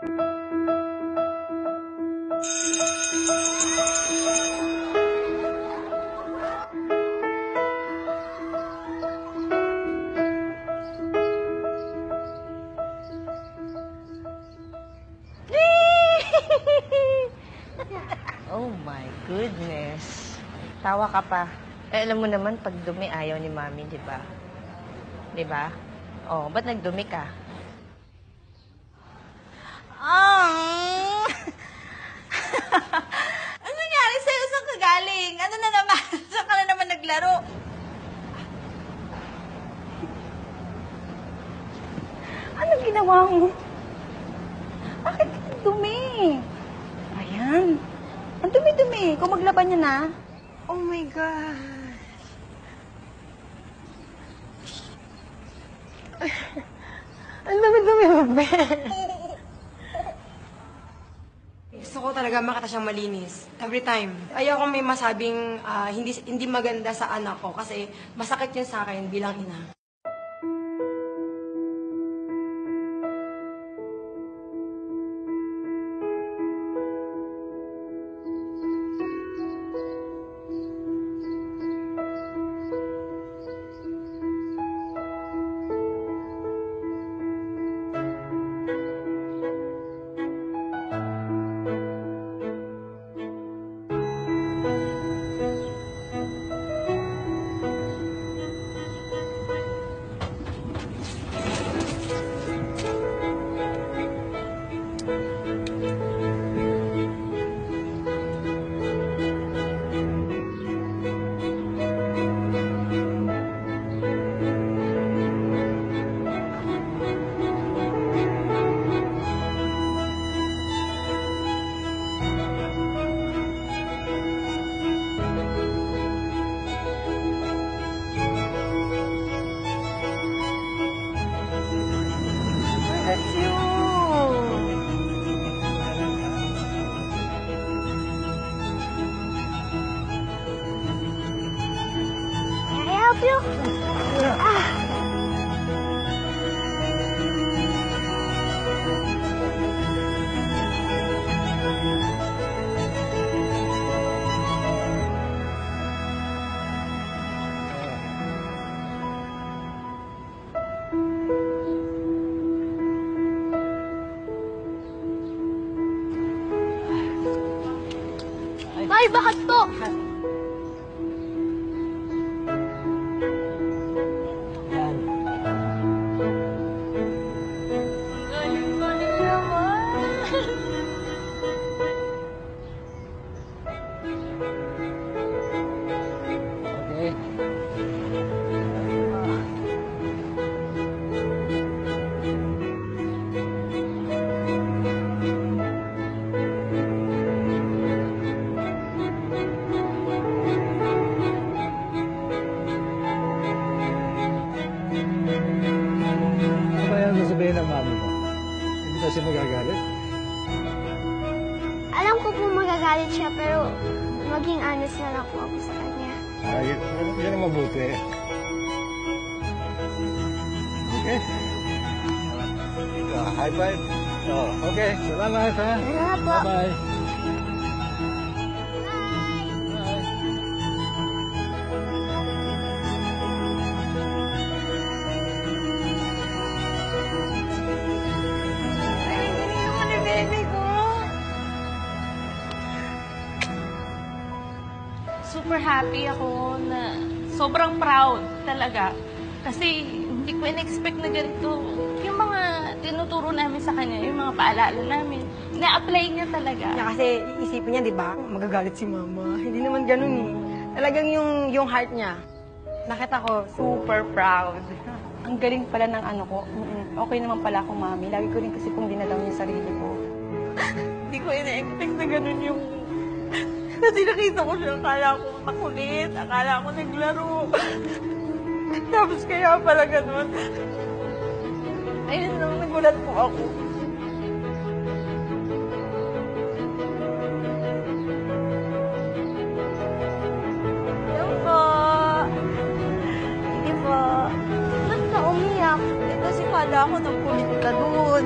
Oh my goodness. Tawa ka pa. Eh, alam mo naman, pag dumi, ayaw ni Mami, di ba? Di ba? Oh, ba't nagdumi ka? Ano nangyari sa'yo? Saan ka galing? Ano na naman? Saan ka na naman naglaro? Ano ginawa mo? Bakit ka dumi? Ayan. Ang dumi-dumi. Kung maglaban niya na. Oh my God. Ang dumi-dumi, bebe. Gusto ko talaga makita siyang malinis. Every time. Ayaw kong may masabing hindi maganda sa anak ko kasi masakit yun sa akin bilang ina. That's you. Can I help you? Ay, bakit po? Yan. Galing-galing naman. Okay. Ano ba yan sasabihin ng mami mo? Hindi ba siya magagalit? Alam ko po magagalit siya, pero maging honest na lang po ako sa kanya. Yan ang mabuti. Okay. High five. Okay. Salamat, ha? Salamat po. Bye-bye. Super happy ako na sobrang proud talaga. Kasi hindi ko in-expect na ganito. Yung mga tinuturo namin sa kanya, yung mga paalala namin, na-apply niya talaga. Kasi iisipin niya, di ba, magagalit si mama. Hindi naman ganun eh. Talagang yung heart niya. Nakita ko, super proud. Ang galing pala ng ano ko. Okay naman pala akong mami. Lagi ko rin kasi pong dinalaw niya sarili ko. Hindi ko ina-expect na ganun yung... Kasi nakita ko siya, akala ko makulit, akala ko naglaro. Tapos kaya pala ganun. Ayun lang, nagulat po ako. Hello po. Sige po. Ba't ka umiyak? Eh, kasi kala ko nagkulit ka doon.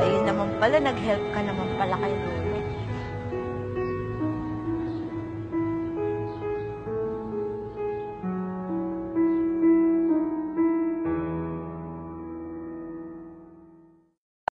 Ayun naman pala, nag-help ka naman pala kay Lola.